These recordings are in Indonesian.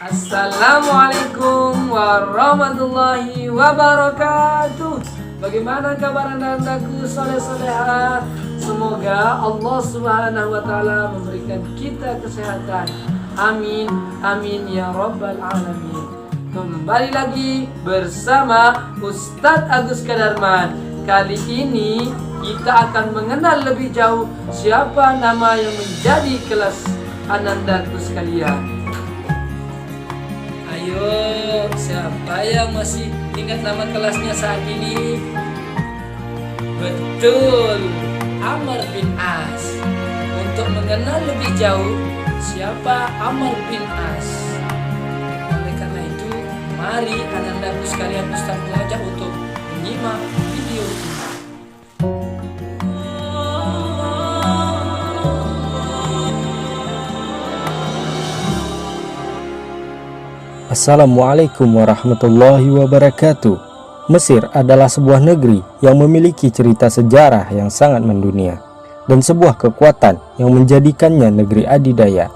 Assalamualaikum warahmatullahi wabarakatuh. Bagaimana kabar anda-andaku soleh-soleha? Semoga Allah subhanahu wa ta'ala memberikan kita kesehatan. Amin, amin ya rabbal alamin. Kembali lagi bersama Ustadz Agus Kadarman. Kali ini kita akan mengenal lebih jauh siapa nama yang menjadi kelas anandaku sekalian. Ayo, siapa yang masih ingat nama kelasnya saat ini? Betul, Amr bin As. Untuk mengenal lebih jauh siapa Amr bin As, oleh karena itu, mari anandaku sekalian, Ustaz mengajak untuk menyimak video ini. Assalamualaikum warahmatullahi wabarakatuh. Mesir adalah sebuah negeri yang memiliki cerita sejarah yang sangat mendunia dan sebuah kekuatan yang menjadikannya negeri adidaya.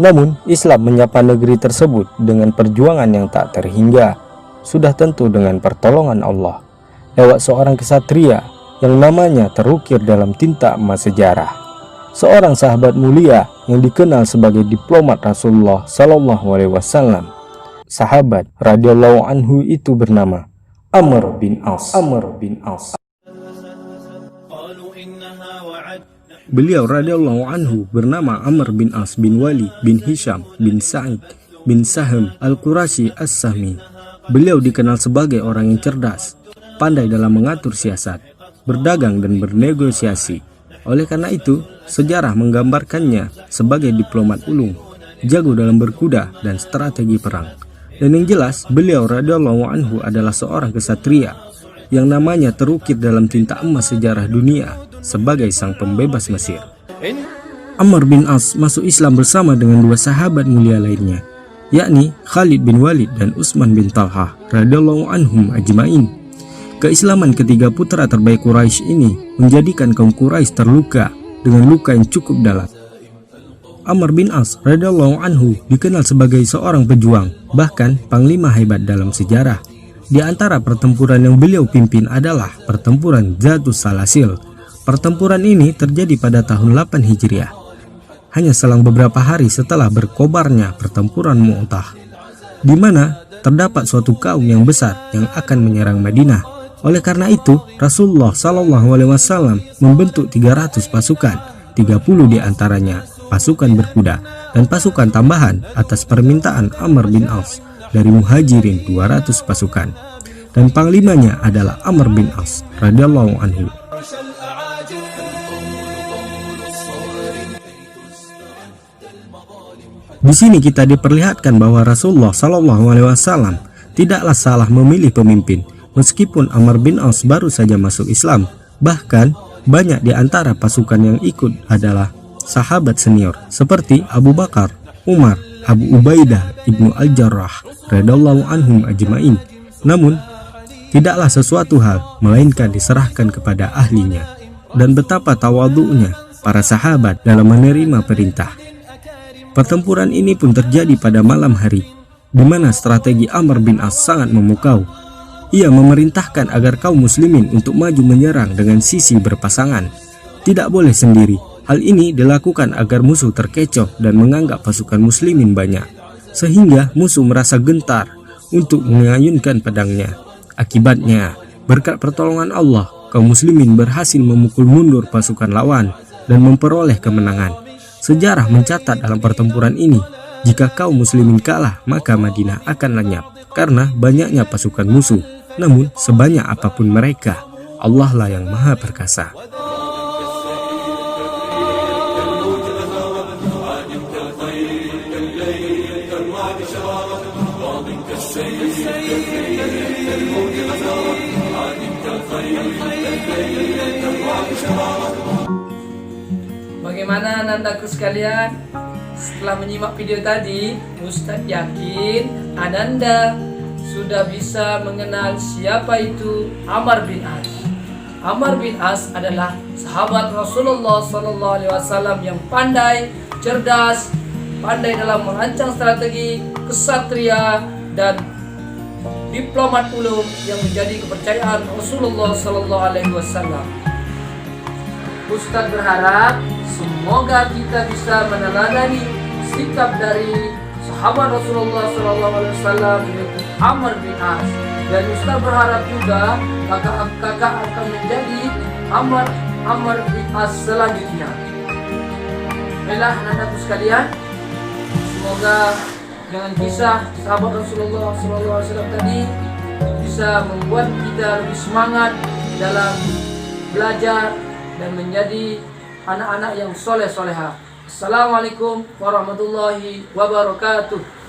Namun, Islam menyapa negeri tersebut dengan perjuangan yang tak terhingga, sudah tentu dengan pertolongan Allah, lewat seorang kesatria yang namanya terukir dalam tinta emas sejarah. Seorang sahabat mulia yang dikenal sebagai diplomat Rasulullah SAW. Sahabat radhiyallahu anhu itu bernama Amr bin As. Beliau radhiyallahu anhu bernama Amr bin As bin Wali bin Hisham bin Sa'id bin Sahm al-Qurashi as-Sahmi. Beliau dikenal sebagai orang yang cerdas, pandai dalam mengatur siasat, berdagang dan bernegosiasi. Oleh karena itu, sejarah menggambarkannya sebagai diplomat ulung, jago dalam berkuda dan strategi perang. Dan yang jelas, beliau radhiyallahu anhu adalah seorang kesatria yang namanya terukir dalam tinta emas sejarah dunia sebagai sang pembebas Mesir. Amr bin As masuk Islam bersama dengan dua sahabat mulia lainnya, yakni Khalid bin Walid dan Utsman bin Talhah radhiyallahu anhum ajmain. Keislaman ketiga putra terbaik Quraisy ini menjadikan kaum Quraisy terluka dengan luka yang cukup dalam. Amr bin As radhiyallahu anhu dikenal sebagai seorang pejuang, bahkan panglima hebat dalam sejarah. Di antara pertempuran yang beliau pimpin adalah pertempuran Zatus Salasil. Pertempuran ini terjadi pada tahun 8 Hijriah, hanya selang beberapa hari setelah berkobarnya pertempuran Mu'tah, di mana terdapat suatu kaum yang besar yang akan menyerang Madinah. Oleh karena itu, Rasulullah SAW membentuk 300 pasukan, 30 di antaranya pasukan berkuda dan pasukan tambahan atas permintaan Amr bin As dari Muhajirin 200 pasukan, dan panglimanya adalah Amr bin As radhiyallahu anhu. Di sini kita diperlihatkan bahwa Rasulullah SAW tidaklah salah memilih pemimpin, meskipun Amr bin As baru saja masuk Islam. Bahkan banyak di antara pasukan yang ikut adalah sahabat senior seperti Abu Bakar, Umar, Abu Ubaidah ibnu Al-Jarrah radhiyallahu anhum ajmain. Namun, tidaklah sesuatu hal melainkan diserahkan kepada ahlinya, dan betapa tawadhu'nya para sahabat dalam menerima perintah. Pertempuran ini pun terjadi pada malam hari, di mana strategi Amr bin As sangat memukau. Ia memerintahkan agar kaum muslimin untuk maju menyerang dengan sisi berpasangan, tidak boleh sendiri. Hal ini dilakukan agar musuh terkecoh dan menganggap pasukan muslimin banyak, sehingga musuh merasa gentar untuk mengayunkan pedangnya. Akibatnya, berkat pertolongan Allah, kaum muslimin berhasil memukul mundur pasukan lawan dan memperoleh kemenangan. Sejarah mencatat dalam pertempuran ini, jika kaum muslimin kalah, maka Madinah akan lenyap karena banyaknya pasukan musuh. Namun, sebanyak apapun mereka, Allah lah yang Maha Perkasa. Bagaimana anandaku sekalian? Setelah menyimak video tadi, Ustadz yakin ananda sudah bisa mengenal siapa itu Amr bin As. Amr bin As adalah sahabat Rasulullah SAW yang pandai, cerdas, pandai dalam merancang strategi, kesatria dan diplomat ulum yang menjadi kepercayaan Rasulullah Sallallahu Alaihi Wasallam. Ustadz berharap semoga kita bisa meneladani sikap dari sahabat Rasulullah Sallallahu Alaihi Wasallam yaitu Amr bin As, dan Ustadz berharap juga kakak akan menjadi Amr bin As selanjutnya. Baiklah anak-anakku sekalian, semoga dengan kisah sahabat Rasulullah SAW tadi bisa membuat kita lebih semangat dalam belajar dan menjadi anak-anak yang soleh-solehah. Assalamualaikum warahmatullahi wabarakatuh.